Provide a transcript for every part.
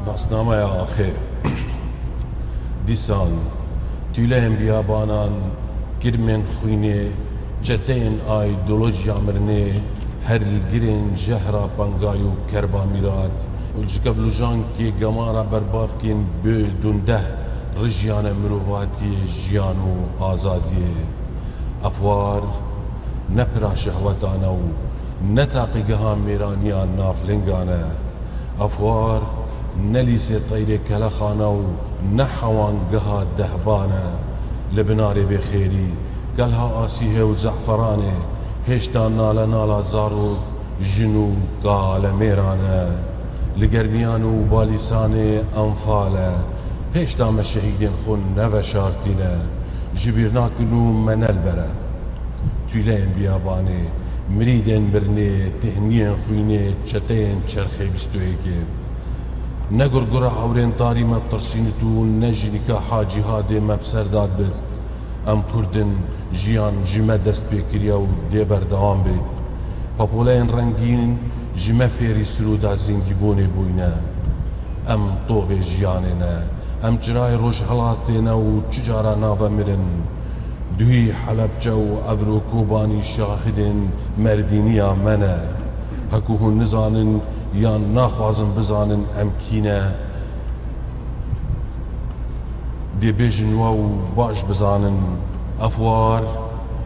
ناسنامه آخه دیسان تولین بیابانان گرمن خوینه جتین ایدولوژیا مرنه هر الگرین جهرا پنگایو کربا میراد و جگبلو جان که گمارا برباف کن بدونده رجیان مروواتی جیان و آزادی افوار نپرا شهوتانه و نتاقیگه ها میرانیان نافلنگانه افوار نلیسه طیره کلخانه و نحوان گها دهبانه لبنار بخیری قالها آسیه و زعفرانه هشتا نالا نالا زارو جنو قال میرانه لگرمیان و بالیسان انفاله هشتا مشهیدین خون نوشارتینه جبیرنا کنو منل بره تولین بیابانه مريدين برني تهنيين خويني تشتين چرخي بستويكي نقرقرا عورين طاري ما بترسينتو نجنكا حاجي هادي ما بسرداد بد ام كردن جيان جمع دست بكريا و دي بردوام بد بابولين رنگين جمع فيري سرودا زنگيبوني بوينا ام طوغي جيانينا ام جراي روش هلاتينا و تجارا نافا مرن دوی حلبجه و ابرو کوبانی شاهدین مردینیا منه هکوه نزانن یا ناخوازن بزانن امکینه دی بیجن و باش بزانن افوار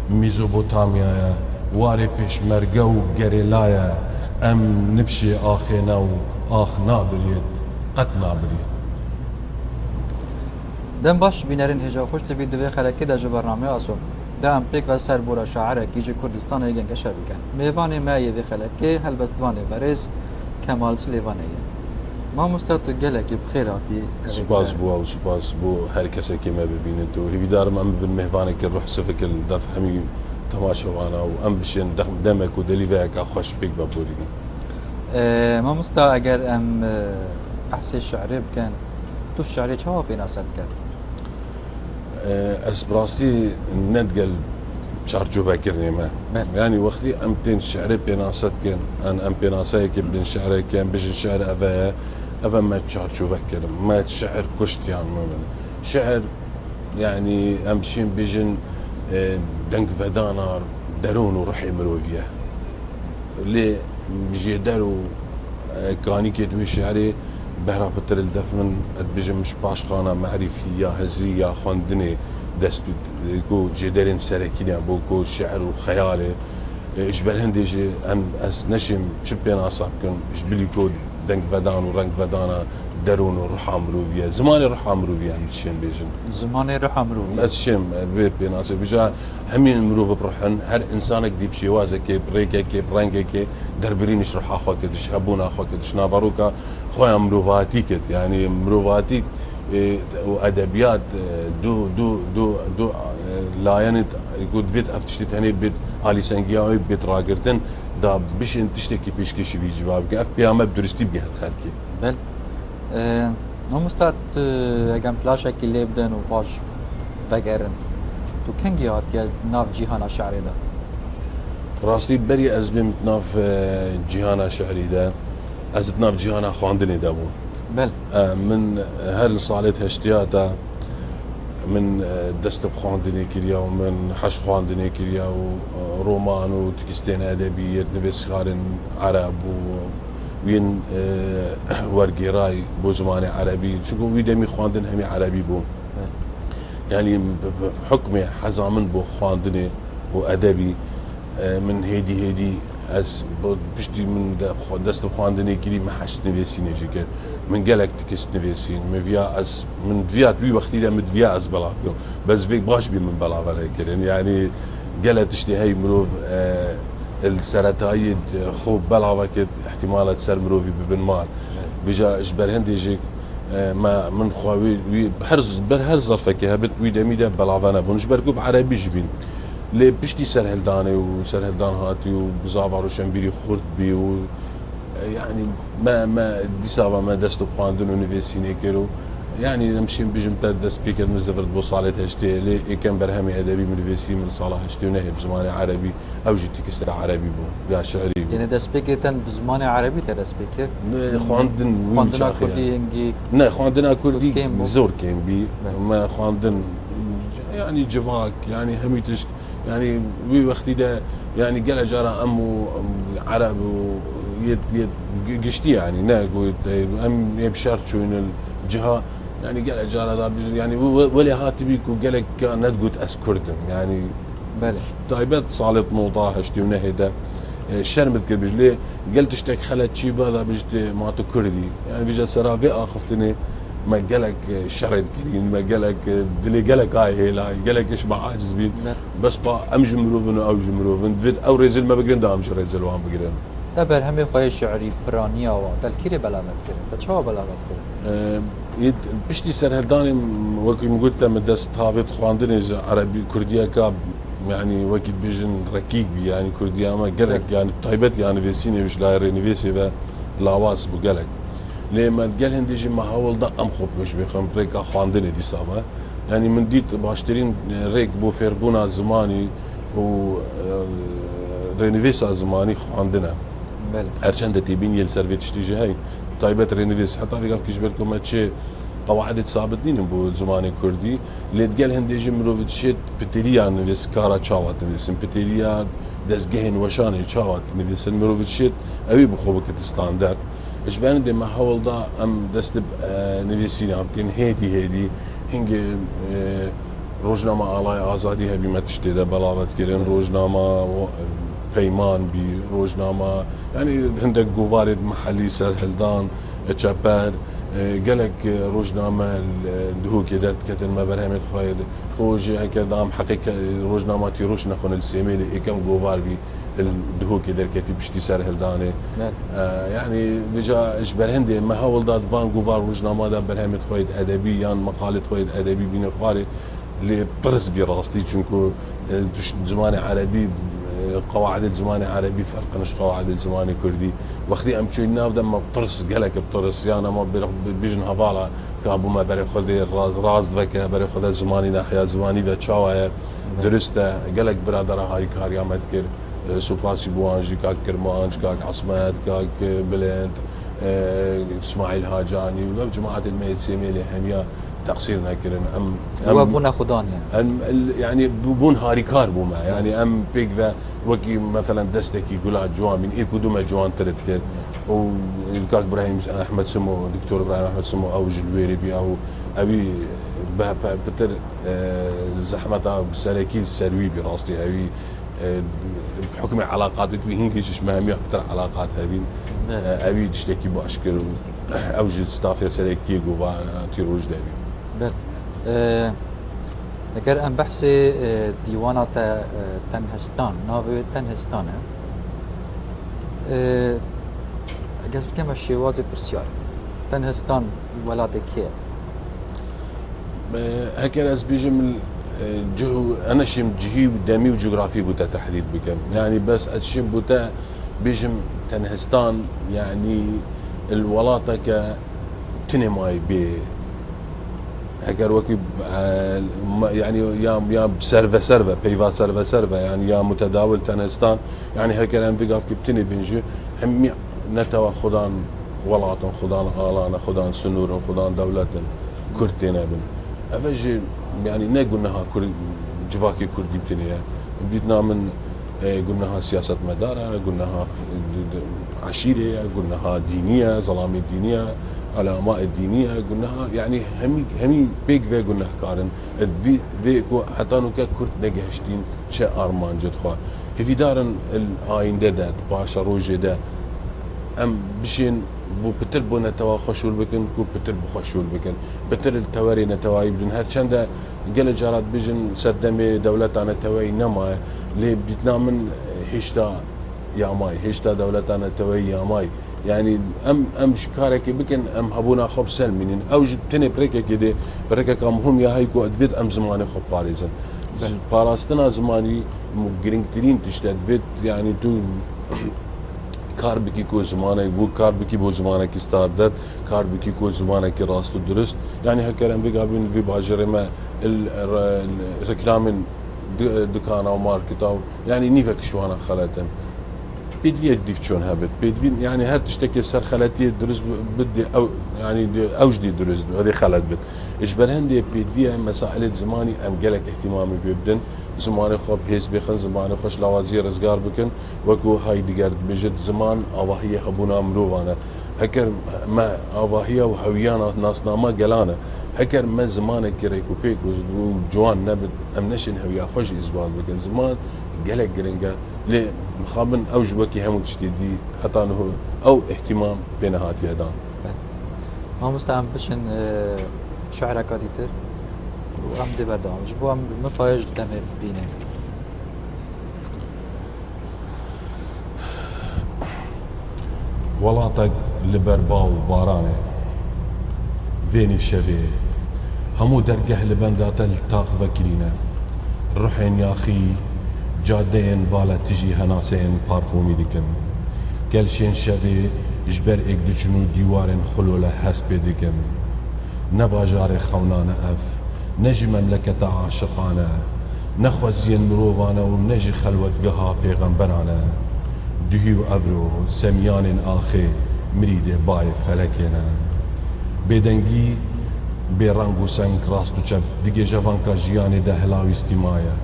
میزوبوتامیا واری پیش مرگه و گریلایا ام نفشی آخینه و آخ نابرید قد نابرید دم باش بینرین هجا خوش تبی دوی خلکی در برنامه آسوم دم پیک و سر بورا شاعره کی جو کردستان ایگن کشا بکن میوان مایه وی خلکی هلبستوان برز کمال سلیوانه ما مستعد گلکی بخیراتی سپاس بو و سپاس بو هر کسی که ما ببینید و هیچ دارم ام بالمهوانه که روح سفک الدف همی تماشاوانا و ام بشین دمک و دلیوه که خوش پیک ببوری ما مستعد اگر ام احسي شعري بكن تو الشعري چاوا بيناسد كان اسبراستي ندقل شارجو فاكرني ما يعني وقتي امتين شعري بيناسد كان ان ام بيناساي كبدن شعري كان بيجن شعر افا ما تشارجو فاكر ما شعر كشت يعني شعر يعني امشين بيجن دنك فدانار درون وروحي مروفيه اللي بيجي دارو كاني كدوي شعري بهرا بتر الدفن بيجي مش باش خانه معرفيه هزيه خندني دست كو جدرين سركيني بوكو شعر وخيالي اجبل هندي ام اس نشم تشبين اصابكم اجبلي كو دنك بدان ورنك بدانا درون وروح امروفيه زماني روح امروفيه عم تشين بيجن زماني روح امروفيه اتشم بيت بيناس بيجا همين مروف بروحن هر انسانك دي بشيوازك بريكك برنكك دربرينش روح اخوك دش ابونا اخوك دش نافروكا خويا مروفاتيك يعني مروفاتيك وادبيات دو لاينت يقول فيت افتشتي هني بيت علي سنجياوي بيت راقرتن دا بيش تشتكي بيشكيش في جوابك اف بيامه بدرستي بها الخلكي بل نو مستعد اگم فلاشك اللي بدن وباش بقرن تو كنجيات يا ناف جيهانا شعري ده راستي بري ازبم ناف جيهانا شعري ده ازت ناف جيهانا خواندني دابو بل من هل صالت هشتياتا من دست بخواندني كريا ومن حش خواندني كريا ورومان وتكستين ادبي نبس خارن عرب وين ورقي راي بو زماني عربي شكو ويدمي خواندن همي عربي بو يعني بحكمي حزامن بو خواندني وادبي من هيدي از بشتي من دست خواندني كري ما حشت نفسيني جيك من قالك تكست نفسين مفيا از من فيات بي وقتي ده مدفيا از بلاغو بس فيك باش بي من بلاغ يعني قالت تشتي هي مروف السرطايد خوب بلعبك احتمالات سر مروفي ببن مال بيجا اجبر هندي يجيك ما من خواوي بهر ظرفك هبت ويدا ميدا بلعبانا بنجبركو بعربي جبين لي بشتي سرهلداني وسرهلدان هاتي وبزافر وشنبيري خرد بي يعني ما دي سافا ما دستو بخاندن ونفسيني كيرو يعني نمشي بيجم تاد سبيكر من زفرت بو صالة هشتي لي كان برهمي ادبي من الفيسي من صالة هشتي ونهي بزمان عربي او جيتي كسر عربي بو يا شعري بو. يعني دا سبيكر تن بزمان عربي تا دا سبيكر خواندن خواندنا كردي هنگي نه خواندنا كردي كيم بو. زور كان بي ما خواندن يعني جفاك يعني هميتش يعني وي وقتي ده يعني قال جارة امو عرب يد قشتي يعني نا قلت ام يبشرت شو ان الجهه يعني قال جارة يعني ولي هاتي بيكو قال لك ند قلت اسكردم يعني بله طيبات صالت موضاع هشتي ونهدا الشرم بذكر بجلي قلت اشتك خلت شي بهذا بجت ماتو كردي يعني بيجا سرافي اخفتني ما قالك شرد كريم ما قالك دلي قالك هاي لا قالك ايش ما عاجز بين بس با ام جمروفن او جمروفن دفيت او رجل ما بقرن دام رجل وام بقرن دا برهمي خوي شعري برانيا و دلكيري بلاغت كرن دا چاوا بلاغت كرن يد بشتي سرهداني وكي قلت لما دست هافت خواندني عربي كرديه كاب يعني وقت بيجن ركيك بي يعني كرديه ما قالك يعني طيبت يعني فيسيني مش لا رينيفيسي لاواز بو قالك لما قال هنديجي ما هول دا ام خوب مش بخم ريكا خواندني دي سابا يعني من ديت باشترين ريك بو فيربونا زماني و رينيفيسا زماني خواندنا بله هرچند تبين يل سيرفيت تشتيجي هاي طيبت رينيفيس حتى في قال كيش بالكم هادشي قواعد ثابتين بو زماني كردي اللي تقال هنديجي مروفت شيت بتريا نفيس كارا تشاوات نفيس بتريا دزجهن وشاني تشاوات نفيس مروفت شيت اوي بخوبك ستاندرد ايش بان دي ما حاول دا ام دست نفيسين يمكن هيدي هنگ روزنامه آلای آزادی هبی ما تشتي ده بلاوت كرين روزنامه پیمان بی روزنامه يعني هندك قوارد محلي سرهلدان تشابر قالك روزنامه دهو كدرت كتر ما برهمت خايد خوج هكذا دام حقيقه روزنامه تيروش نخون السيميل كم قوار بي الدهو كدر كتب بشتي سرهلدانه يعني بجا اجبر هندي ما هول داد فان قوار روزنامه دا برهمت خايد ادبي يعني مقاله خايد ادبي بين خاري اللي برز براستي چونكو زمان عربي قواعد الزماني عربي فرق نش قواعد الزماني كردي وقتي ام شو نافدا ما بطرس قالك بطرس يعني ما بيجن هفالا كابو ما بري خذي راز ذكا بري خذ زماني ناحيه زماني بتشاوه درسته قالك برادر هاي كاريا ما تذكر سوباسي بوانجي كاك كرمانج كاك عصمت كاك بلند اسماعيل هاجاني وجماعه الميت سيميلي هميا تقصيرنا كرن هو بونا خدان يعني بون هاريكار بوما يعني ام بيك ذا وكي مثلا دستكي قولها جوان من ايكو دوما جوان ترتكر او الكاك ابراهيم احمد سمو دكتور ابراهيم احمد سمو او جلويري بي او ابي بتر زحمه سلكيل سلوي براستي ابي بحكم علاقات هنكيش مهميه اكثر علاقات هبين ابي تشتكي باشكر اوجد ستافير سلكي جوبا تيروج دابي بل اگر ام بحث ديوانا تنهستان ناوي تنهستان اگر بكم الشواز برسيار تنهستان ولاد كي هكذا از بيجم جو انا شم جهي ودمي وجغرافي بوتا تحديد بكم يعني بس اتشم بوتا بيجم تنهستان يعني الولاطة كتنماي بي هكذا وكيب يعني يا سرفا بيفا سرفا يعني يا متداول تنهستان يعني هكذا انفقاف كبتني بنجي هم نتوا خدان ولاطن خدان آلانا خدان سنور خدان دولة كرتنا بن افجي يعني نا قلناها جواكي كردي بتني بديتنا من قلناها سياسة مدارة قلناها عشيرة قلناها دينية ظلامية دينية علماء الدينية قلناها يعني همي بيك في قلناها كارن في حتى نو كرد نجهشتين شيء أرمان جد خوا في دارن الآين ده باشا روجي ده ام بشين بو بتر بو نتوا خشول بكن كو بتر بخشول بكن بتر التواري نتواي بدن هر چند قال جارات بيجن سدمي دولتنا توي نما لي بدنا من هشتا يا ماي هشتا دولتنا توي يا ماي يعني ام شكارك بكن ام هبونا خب سلمين او جتني بريكه كده بريكه كمهم يا هيكو ادفيد ام زماني خب باريزن باراستنا زماني مقرنترين تشتدفيد يعني تو کار بکی کو زمانه بو کار بکی بو زمانه کی ستاردت کار بکی کو زمانه کی راست و درست يعني هكذا بقابل في باجر ما الركلام دكان او ماركت او يعني نيفك شو انا خلاتن بيدفي ديف شلون هبت بيدفي يعني هاد تشتكي سر خلاتي درس بدي او يعني اوجدي درس هذه خلات بد اجبر هندي بيدفي مسائل زماني ام قالك اهتمامي بيبدن زماني خوب هيس بيخن زماني خوش لوازير رزقار بكن وكو هاي ديگر بجد زمان اواهيه ابونا مرووانا هكر ما اواهيه وهويانا ناس ناما قلانا هكر ما زمانك كريكو بيك وجوان نبد ام نشن هويا خوش ازبال بكن زمان قالك جرينجا ليه مخابن اوج وكي همو تشتيدي حتى انه او اهتمام بين هاتي هدان ما مستعم بشن شعرك ديتر وام دي بردامج بو ام مفايج دمي بينه وڵاتێک li ber باو و بارانê vênî şevê hemû dergeh li benda te li taq vekirîne rihên yaxî cadeyên vala tijî henaseyên parfûmî dikin gelşên şevê ji ber êk diçin û dîwarên xulûle hest pê dikin ne bajarê xewnane ev ne jî memleketa aşiqane ne xweziyên mirovane û ne jî xelwetgeha pêxemberan e duhî û ebr û semyanên axê mirîdê bayê felekê ne bêdengî bêreng û seng rast û çep di gêjevanka jiyanê de hilavîstî maye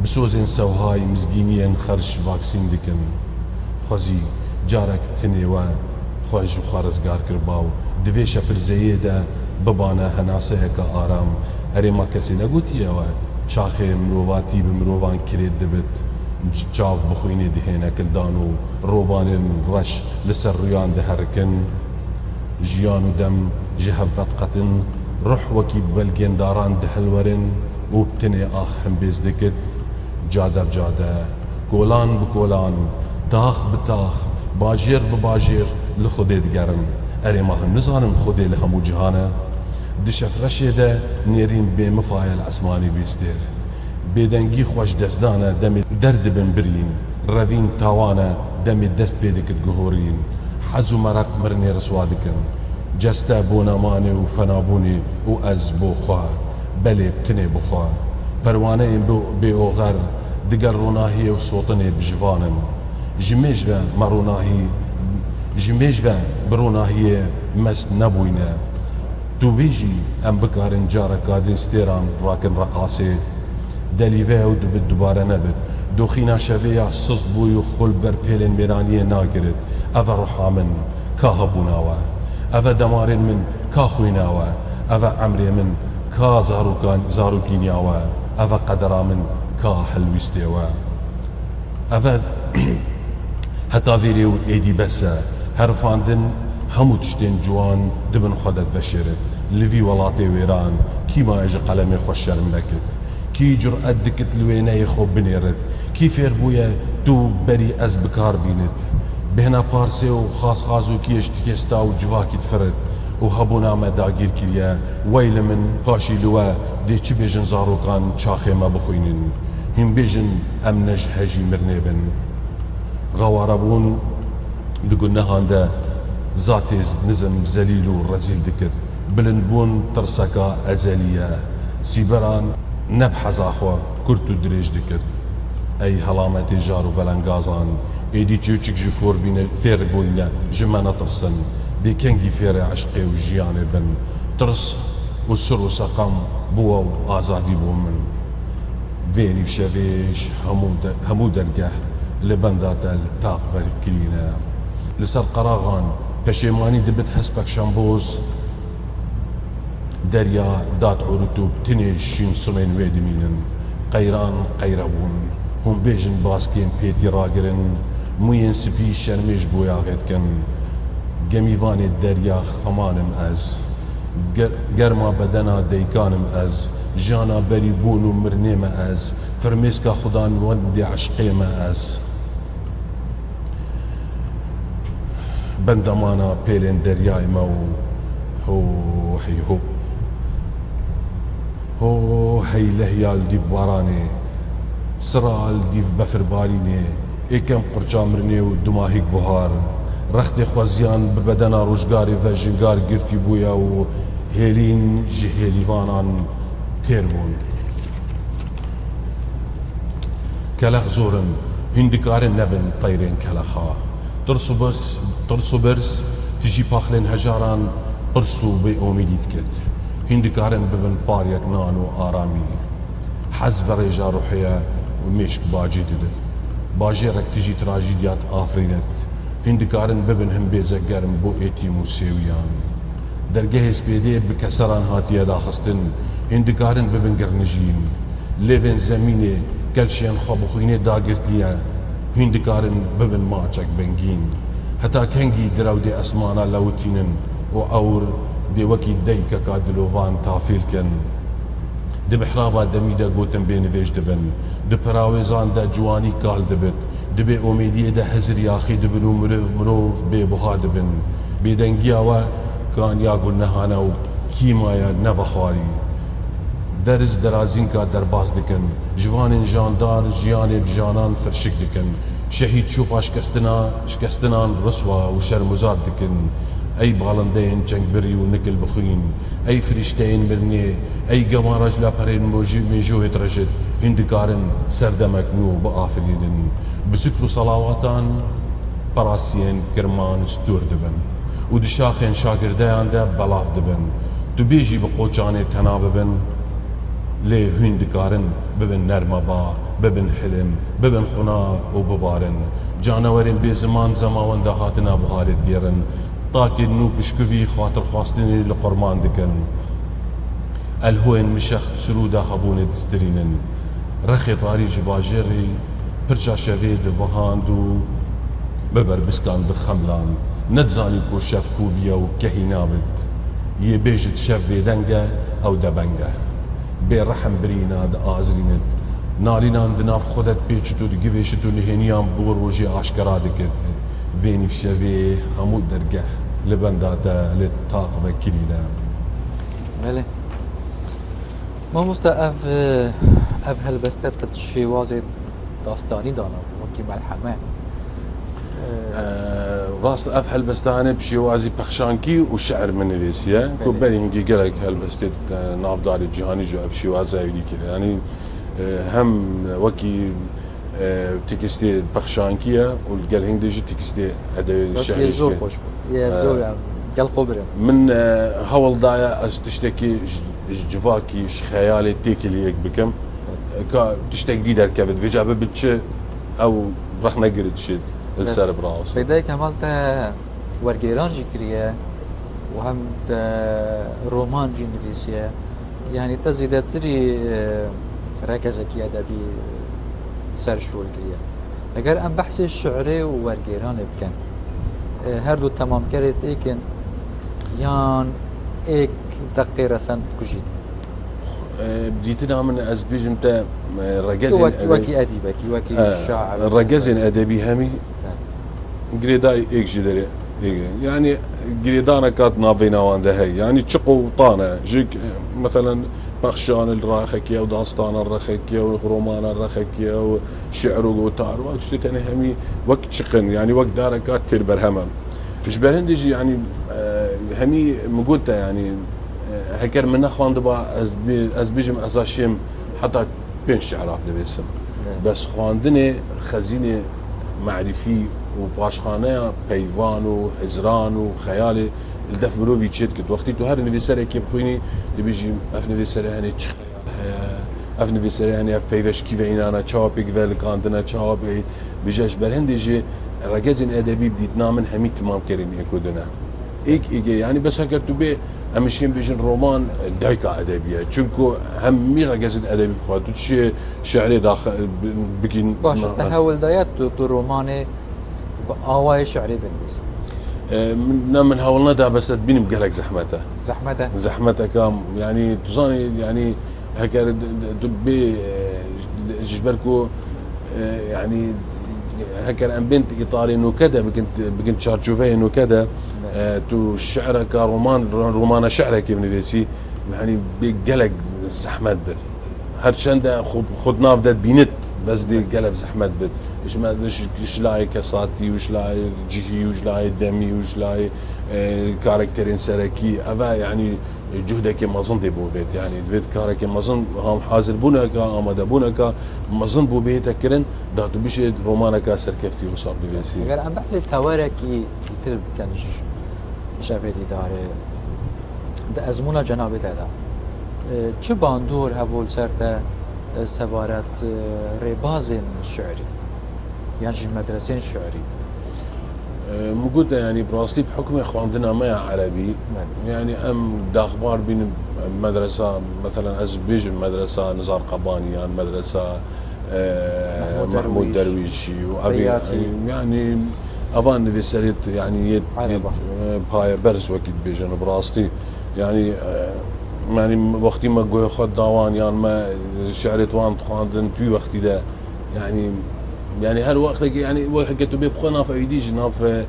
bi sozên sewhay mizgîniyên xerş vaksîn dikin xwezî carek tinê we xwe ji xwe rizgar kir baw di vê şepirzeyê de bibane henaseyeka aram herêma kesê negotiye we çaxê mirovatî bi mirovan kirê dibit çav bixwînê dihêne kildan û robanên reş li ser rûyan diherikin jiyan û dem ji hev vedqetin ruh wekî belgên daran dihilwerin û bi tinê ax himbêz dikit cade bi cade golan bi golan tax bi tax bajêr bi bajêr li Xwedê digerin erêma him nizanin Xwedê li hemû cihane di şefreşê de nêrîn bêmifayel esmanî bîstêr bêdengî xweş destdan e demê derdibin birîn revîn tawan e demê dest pê dikit guhorîn hez û mereq mirinê riswa dikin ceste bonemanê û fenabûnê û ez bo xwe belê bi tinê bixwe perwaneyên bêoxer diger ronahiyê û sotinê bi jivanin ji mêj ve me ronahî ji mêj ve bi ronahiyê mest nebûyne tu bêjî em bikarin careka din stêran rakin reqasê delîve ew dibit dubare nebit doxîna şevêya sist bûyî xul ber pêlên mêraniyê nagirit ev e riha min ka hebûna we ev e demarên min ka xwîna we ev e emrê min ka zarokîniya we ev e qedera min ka helwîstê we ev e heta vêrê û êdî bes e herifandin hemû tiştên ciwan dibin xwe de veşêrit li vî welatê wêran kîma ji qelemê xwe şerm nekir kî cüret dikit li wêneyê xwe binêrit kî fêr bûye tu berî ez bikar bînit bêhna parsê û xasxazûkiyê ji tikêsta û civakî difirit û hebûna me dagîr kiriye wey li min paşî li we dê çi bêjin zarokan çaxê me bixwînin hîn bêjin em ne ji hejî mirinê bin xewarebûn di gunehan de zatê nizm zelîl û rezîl dikir bilindbûn tirseka ezelî ye sîberan ne bi heza xwe kurt û dirêj dikir ey helametê jar û belengazan êdî çûçik ji fêr bûyne ji me netirsin dê kengî fêrê eşqê û jiyanê bin tirs û sir û seqam bûwe û azadî bû min vênî şevê ji hemû dergeh li benda te li taq vekirîne li ser qeraxan peşêmanî dibit hespek şemboz derya dat ûrût û tinê şîn simên wê dimînin qeyran qeyrebûn hûn bêjin baskên pêtî ragirin mûyên spî şermê ji boyağê dikin gemîvanê derya xemanim ez germa bedena deykanim ez jana berî bûn û mirinê me ez firmêska xudan wendê eşqê me ez bendamana pêlên deryayê me û ho hey ho ho hey lehyal dîv baranê siral dîv befirbarînê ئێکەم قورچا مرنێ و دماهیک بوهار رەختی خوازیان ببەدەنا ڕۆژگاری بە ژنگار گرتی بووە و هێلین ji هێلیوانان تێر بوون کەلەخ زۆرن هیندکارن نەبن تەیرێن کەلەخا ترس و برس تژی پاخلێن هەژاران پرس و بێ ئۆمیدیت کرد هیندکارن ببن پارێک نان و ئارامی حەز بە ڕێژا ڕوحەیە و مێشک باجێ ددن باژێرەك تژی تراژیدیات ئافرینەت هیندکارن ببن هەم بێزە گەرم بۆ ئێتیم و سێویان دەرگەهێ سپێدێ بکەسەران هاتیە داخستن هیندکارن ببن گەرنژین لێڤێن زەمینێ گەلشیان خوا بخوینێ داگرتیە هیندکارن ببن ماچەک بەنگین هەتا کەنگی دراودێ ئەسمانە لەوتینن و ئەور دێوەکی دەیکەکا دلۆڤان تافیلکن دبحرابا دەمیدە گوتم بێنوێژ دەبن دپراوێزاندا جوانی کال دەبێت دەبێ ئۆمێدیەدا هەزر یاخی دەبن و مرۆڤ بێبها دەبن بێدەنگیاوە کانیا گول نەهانە و کیمایە نەڤەخواری دەرز دەرازینکا دەرباز دکن جوانên ژاندار ژیانێ بژانان فرشک دکن شەهید چوپا شکستنان ڕسوا و شەرموزار دکن ئەی باڵندەیەن چەنگبری و نکل بخوین ئەی فریشتەیەن مرنێ ئەی گەماڕەش لە پەرێن مێژۆێت ڕەشت هیندکارن سەردەمەکن و بە ئافرینن بزکر و سەڵاواتان پەراسیێن گرمان ستۆر دەبن و دشاخێن شاگردەیاندا بەڵاف دەبن تو بێژی بە قۆچانێ تەنا ببن لێ هیندکارن ببن نەرمەبا ببن حلم ببن خوناف و ببارن جانەوەرێن بێ زمان زەماوەندە هاتنە بهارێت گێرن تاکێ نو پشکوی خاترخواستنی لە قورمان دکن ئەلهۆێن مشەخ سرودا هەبوونێ دسترینن ڕەخێ تاری ji باژێڕی پرچا شەوێ دبەهاند و ببەر بستان بخەملان نەتزانی کۆ شەف کوبیە و کەهی نابێت یێ بێژت شەف بێدەنگە ئەو دەبەنگە بێڕەحم برینە دە ئازرینت نالینان دناف خودت پێچت و دگوێشت و نهێنیان بۆ ڕۆژێ ئاشکرا دکرد وێنی شەوێ هەموو دەرگە لە بەندادە لێ تاقبە کلیلە بله مامۆستا ئەv هەلبەستە قەت شێوازێ داستانی دانا وەکی مەلحەمە ڕاست ئەف هەلبەستانە پشێوازی پەخشانکی و شعر منوێسیە کۆ بەرینگی گەلێک هەلبەستێت ناوداری جیهانی جو ئەف شێوازاویدی کرد ینی هەم وەکی تکستێ پەخشانکیە و گەل هەنگێژی تکستێ ئەدەبێت زۆر خۆش زۆر گەڵ خۆبرم من هەوڵدایە ئەس تشتێکی جڤاکیش خەیاڵێ تێکی لەیەک بکەم تشتێک دی دەرکەبێت وێجا ببچ ئەو ڕەخ نەگرت شێت لەسەر بڕاوست پەیدای کەماڵ تە وەرگێرانژی کریە و هەم ڕۆمانجی نویسیە یعنی تە زیدەتری ڕێکەزێکی ئەدەبی سەر شۆر کریە ئەگەر ئەم بەحسی شعرێ و وەرگێرانێ بکەن هەردوو تەمامکەرێت ئێکن یان ئێک دەقی ڕەسەند کوژیت دیتنا من ئەس بێژم تە وەکی ئەدیبەکی وەکی شاعر ڕەگەزێن ئەدەبی هەمی گرێدای ئێکژی دەرێ یعنی گرێدانە کات ناوێناوان دەهەی ینی چق و تانە ژێک مثلەن پەخشانە ڕاخەکیە و داستانە ڕەخێکیە و ڕۆمانە ڕەخێکیە و شعر و گۆتار و شتێتەنە هەمی وەک چقن ینی وەک دارەکات تێر بەرهەمە پشبەرهندێژی ینی هەمی مگوتە ینی هەکەر من نەخواندبا ئەس بێژم ئەزاشێم حتا 5 شعرا دەبێسم بەس خواندنێ خەزینێ معریفی و پاشخانەیە پەیوان و هزران و خەیاڵێ دەف مرۆڤی چێت کرد وەختی تو هەر نوێسەرێکی بخوێنی دەبێژی ئەف نوێسەرە هەنێ چ هەیە ئەف نوێسەرە هەنێ ئەف پەیوەشکی بەینانە چاوەپێک ڤەلکاندنە چاوەپێ بژەش بەرهەندێژێ ڕەگەزین ئەدەبی بدیتنا من هەمی تمامکەریم ئێکۆدنە ئێک ئیگە ینی بەسە کرد تو بێ ئەمەشین بێژن ڕۆمان دایکە ئەدەبیە چونکو هەممی ڕەگەزت ئەدەبی بخوات تو چێ شعرێ بگین باشە تە هەوڵدایەت تو ڕۆمانێ بە ئاوای شعرێ بنویسم من هەوڵ نەدا بەسەت بینم گەلێک زەحمەتە زەحمەتەکەم ینی توزانی ینی هەکەر بێ ژبەرک و ینی هەکەر ئەم بنت ئیتاڵی نوکەدە بگن چارچوڤەیە نوکەدە تو شعرەکە ڕۆمانە شعرێکی بنوێسی ینی بێ گەلێک زەحمەت بێت هەرچەندە خود ناو دەت بینت بس دي قلب زحمت بد ايش ما ايش لاي كساتي وش لاي جهي وش لاي دمي وش لاي كاركترين سركي افا يعني جهدك مازن دي بو بيت يعني دفيت كارك مازن هم حاضر بونك آماده بونك مازن بو بيت كرن داتو بيش رومانك سركفتي وصاب بيسي اگر ام بحث توارکی تر بکنش شبیه داره ده ازمونا جنابه دا چه باندور هبول سرته سوارت رباز شعري يعني مدرسين شعري موجود يعني براستي بحكم خواندنا ما عربي يعني ام داخبار بين مدرسه مثلا ازبيج مدرسه نزار قباني يعني مدرسه محمود درويشي وابي يعني افان في سريت يعني باي برز وقت بيجن براستي يعني يعني وقتي ما قوي خد داوان يعني ما شعرت وان خواندن توي وقتي ده يعني هالوقت يعني وقت كتب بخنا في ايديج ناف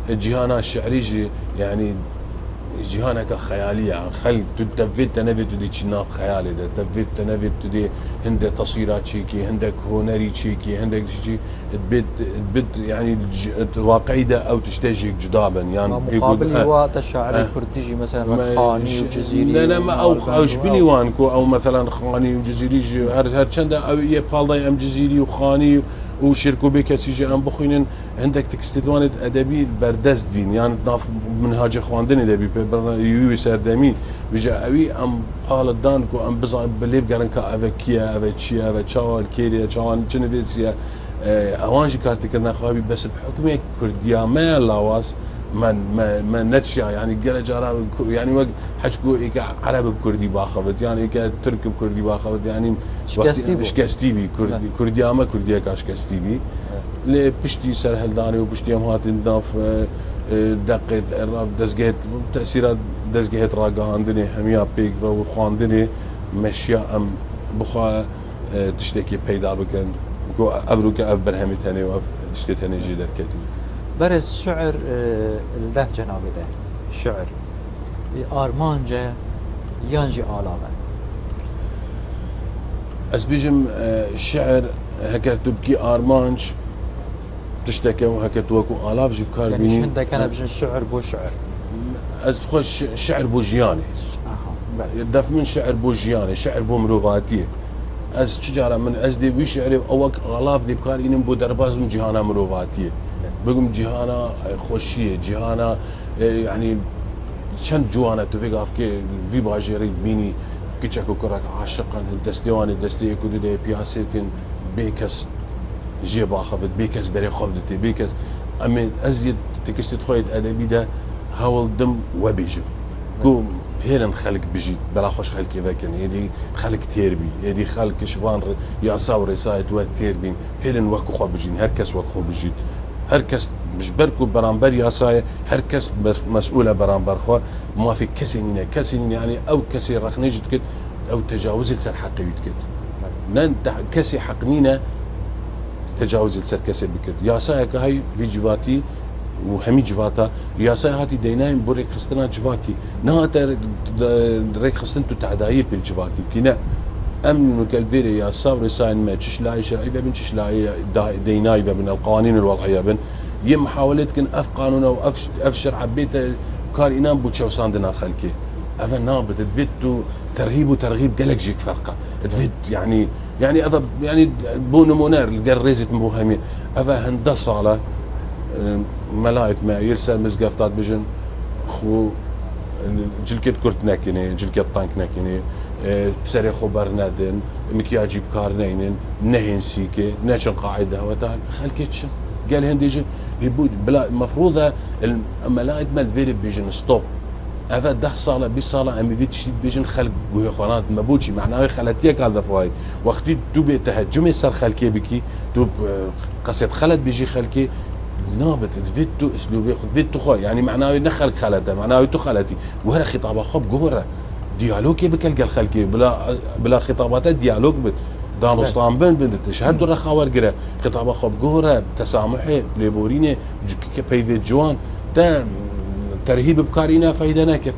جهانا الشعري يعني جهانك خيالية خل تدفيت تنفيت تدي ناف خيالي ده تدفيت تنفيت تدي هند تصويرات شيكي هندك هنري شيكي هندك شيء تبد يعني واقعي ده او تشتاجي جدابا يعني مقابل وقت الشاعر الكردي مثلا خاني وجزيري لا ما او شبيني وانكو او مثلا خاني وجزيري هر چند او يبالضي ام جزيري وخاني وشركو بك سيجي ام بخوينن عندك تكستدوان ادبي بردست بين يعني ناف منهاج خواندن ادبي يو سردمين بيجا اوي ام قال دانكو ام بزا بليب قرن كا افكيا افيتشيا افيتشاول كيريا چوان چنبيسيا اوانجي كارتكرنا خوابي بس بحكم كرديا ما لاواس من نتشيا يعني قال جارا يعني وقت حكوا عرب بكردي باخذت يعني ترك بكردي باخذت يعني شكستيبي كردي اما كردي كاشكستيبي لي بشتي سرهل داني وبشتي ام هات نضاف دقت دزقت تاثيرات دزقت راقاندني هميا بيك وخواندني مشيا ام بخا تشتكي بيدا بكن كو ابروك اف برهمي ثاني واف اشتي ثاني جي دركتي برز شعر الدف جنابه ده شعر آرمانجه يانجي آلاوه از بيجم الشعر هكا تبكي آرمانج تشتكي وهكا توكو آلاف جيب كار يعني بيني شندك انا بجن شعر بو شعر از بخوش شعر بو جياني دف من شعر بو جياني شعر بو مروفاتيه از تجارة من از دي بي شعري اوك آلاف دي بكار ينم بو درباز من جهانا مروفاتيه بقوم جهانا خوشيه جهانا يعني چند جوانا تو فيك افكي في باجيري بيني كيتشكو كراك عاشقا دستيواني دستي كودو دي بياسيكن بيكس جيب اخذت بيكس بري خبدتي بيكس امين ازيد تكست خويد ادبي ده هاول دم وبيجم قوم هيرن خلق بجيت بلا خوش خلق كيفاكن هذه خلق تيربي هذه خلق شوان يا صاوري سايت وتيربين هيرن وكو خو بجين هركس وكو بجيت هركس مش بركو برانبر ياساي هركس مسؤولة برانبر خو ما في كسينين يعني او كسي رخنيج كت او تجاوز لسر حقي كت نن كسي حقنينا تجاوز لسر كسي بكت ياساي كهي في جواتي وهمي جواتا ياساي هاتي دينايم بوريك خستنا جواكي نهاتا ريك خستنتو تعدايب بالجواكي كنا امن وكالفيري يا صابر ساين ما تشلاي شرعي بن تشلاي ديناي بن القوانين الوضعيه بن يم محاولات كن اف قانون او اف شرع بيت كار انام بو تشوساندنا خلكي اف نابت تفيتو ترهيب وترغيب قالك جيك فرقه تفيت يعني اف يعني بو نمونير القريزه مبوهمي اف هندسه على ملايت ما يرسل مزقفتات بجن خو جلكت كرت ناكني جلكت طانك ناكني بسري خبر نادن مكياجي بكار نينن نهين سيكي ناشن قاعده وتاع خلكتش قال هنديجي يبود بلا مفروضه الملايت مال فيري بيجن ستوب افا ده صاله بصاله ام في تشتي بيجن خلق بوي خانات مبوشي معناه خلتيك هذا فواي وقتي دوبي تهجمي صار خلكي بكي دوب قصيد خلت بيجي خلكي نابت فيتو اسلوبي فيتو خو يعني معناه نخلق خلته معناه تو خلتي وهذا خطاب خب جوهره ديالوج بكل خلكي بلا خطابات ديالوج دان رستم بن تشهد الرخاور قرا خطاب خب جوهره تسامحي ليبوريني كبيفي جوان ده ترهيب بكارينا فايده نكر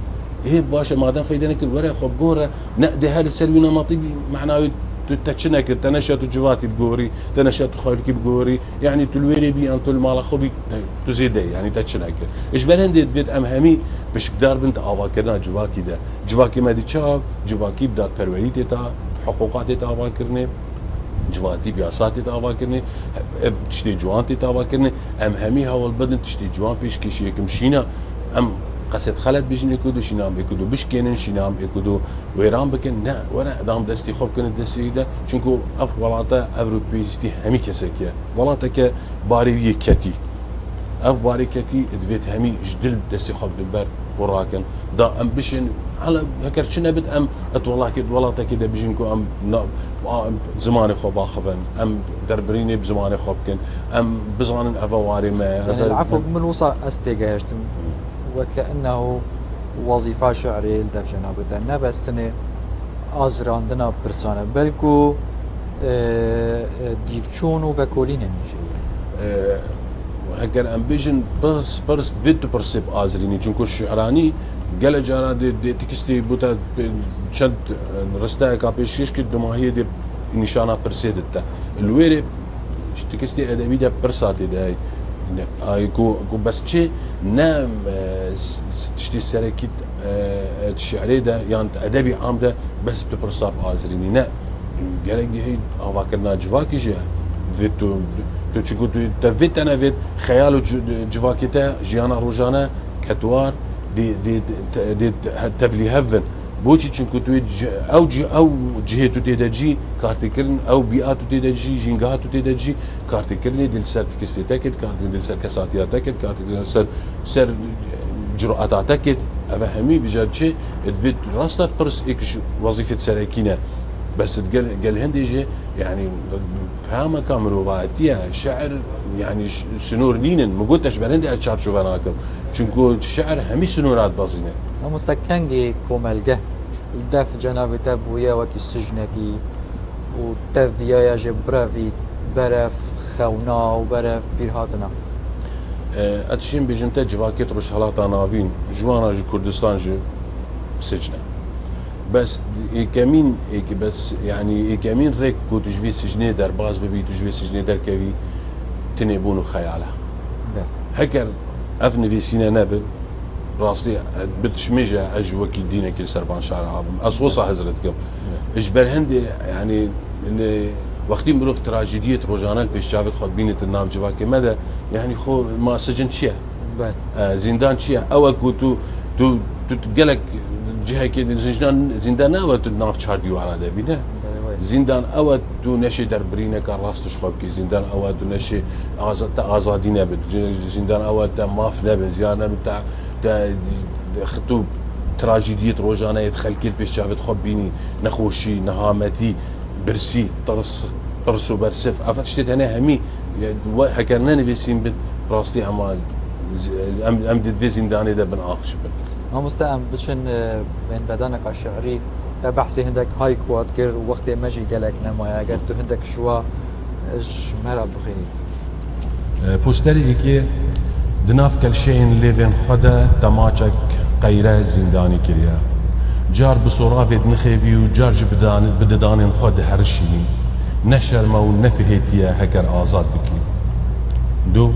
هي باشا ما دام فايده نكر ورا خب جوهره نقد هذا السلوي نمطي معناه تتشنك تنشأت جواتي بجوري تنشأت خالك بجوري يعني تلويري بي أن تل مال خبي تزيد يعني تتشنك إيش بلندي بيت أمهمي بش قدار بنت أواكرنا جواكي ده جواكي ما دي شاب جواكي بدأ ترويتي تا حقوقات تا أواكرني جوانتي بياساتي تابا كرني تشتي جوانتي تابا كرني ام همي هول بدن تشتي جوان بيش كيشي مشينا ام قصد خلت بيجن يكودو شينام يكودو بشكينن شينام يكودو ويران بكن نا وانا دام دستي خوب كن دستي ده چونكو اف ولاتا اوروبيستي همي كسكيا ولاتا ك باري كتي اف باري كتي ادفيت همي جدل دستي خوب دبر وراكن دا ام بشن على هكر شنو بد ام اتولا كد ولاتا كده بيجنكو ام زماني خوب اخفن ام دربريني بزماني خوب كن ام بزمان افواري ما يعني العفو من وصا استيجاشتم وكأنه وظيفة شعرية لدف جنابته نبس سنة آزراندنا برسانة بلكو ديفچونو وكولين المشي هكر امبيجن برس فيتو برسيب آزريني چونكو الشعراني قال جارا دي تكستي بوتا شد رستا كابيشيش كد ما هي دي نشانة برسيدتا الويري تكستي ادبي ده برساتي ده هاي كو بس شيء نام تشتي سركيت الشعري ده يعني ادبي عام ده بس بتبرصاب آزريني نا قال هي افاكرنا جواكي جا فيتو تشكو تفيت انا فيت خيالو جواكيتا جيانا روجانا كتوار دي تفلي هفن بوشي چونكو تو او جهتو تيدا جي كارتكرن او بيئاتو تيدا جي جينغاتو تيدا جي كارتكرني دل سر تكستي تاكد كارتكرن دل سر كساتيا تاكد كارتكرن سر جرأتا تاكد افهمي بجد شيء ادفيت راستا برس اكش وظيفة سراكينة بس قال هندي جي يعني فهمها كامل وبعتيها شعر يعني سنور نينن مقولتش بلندي اشعر شو بناكم چونكو الشعر همي سنورات بازينه مستكنجي كوملجه الدف جناب تبويا وكي السجنكي وتفيا جبرافي برف خونا وبرف بيرهاتنا اتشين بيجنتا جواكيت روش هلاتا نافين جوانا جو كردستان جو سجنه بس كمين بس يعني كمين ريك كو تجوي سجنه در باز ببي تجوي سجنه در كوي تنبونو خياله هكر افني في سينا نابل راسي بتشميجة اجوكي دينا كل سربان شارع عابم اصوصا هزرتكم اجبر هندي يعني ان وقتين بروف تراجيدية روجانك بيش شافت خد بينة النام جواكي مدى يعني خو ما سجن شيا زندان شيا او اكو تو تقلك جهه كده زندان ناوى تناف شهر ديو على ده بينا زندان او تو نشي دربرينه كان راستش خبكي زندان او تو نشي ازادينه بد زندان او تا ماف نبي زياده بتاع خطوب تراجيدية روجانا يدخل كل بيش شافت خبيني نخوشي نهامتي برسي طرس وبرسف عرفت شتيت انا همي هكرنا نفسين بد راستي اما امدد في زنداني ده بن اخش بن ما مستأم بشن من بدنك الشعري بحثي هندك هاي كواد كر وقت ماجي قالك نمايا قلت هندك شوا مرة بخيني بوستري كي دناف كل شيء ليفين خدا تماچك قيره زنداني كريا جار بصورافي نخيفي وجار بددان خد هرشيني نشر مو نفهتيا هكر آزاد بكي دو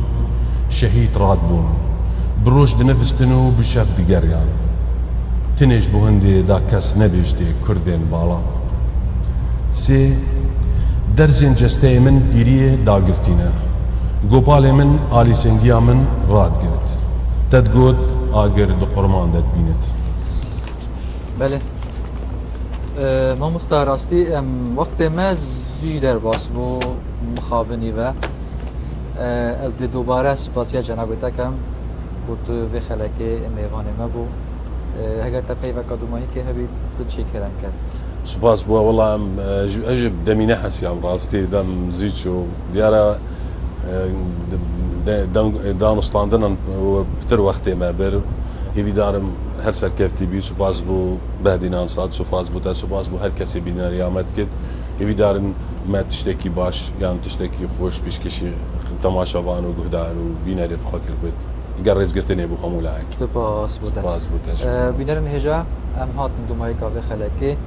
شهيد رادبون بروش دنفستنو بشاف دقريان تنش بو هندي دا كس نبيجدي كردين بالا سي درزين جستي من بيريه داقرتينا قوبالي من آلي سنگيا من راد قرت تدقود آقر دو قرمان داد بينت بله ما مستهراستي وقت ما زي در باس بو مخابني و از دي دوباره سپاسيا جنابتكم كنت في خلقي ميغاني ما بو هەگەر تا پەیوەکە دومانی هەبی چی کەران کرد سوپاس بووە وەڵام ئەژب دەمینە حەسیام ڕاستی دەم زیچ و دیارە دانوستاندنن پتر وەختێمە بەر هیویدارم هەر سەرکەفتی بی سوپاس بوو بەدینان سات سوپاس بوو تا سوپاس بوو هەر کەسێ بینەریامەت کرد هیویدارن مە تشتێکی باش یان تشتێکی خۆش پیشکەشی تەماشەوان و گوهدار و بینەرێ بخوا کرد بێت قررت قرتني ابو حمولاك سپاس بوده بینرن هجا ام هاتن دومای کاوه خلکی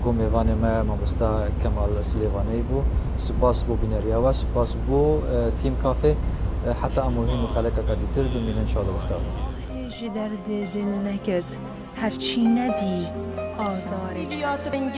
کو میوان ما مامستا کمال سلیوانی بو سپاس بو بینریا و سپاس بو تیم کافه حتی اموهین و خلق قدیتر بمین ان شاء الله وقتا جدر دل نکد هرچی ندی آزار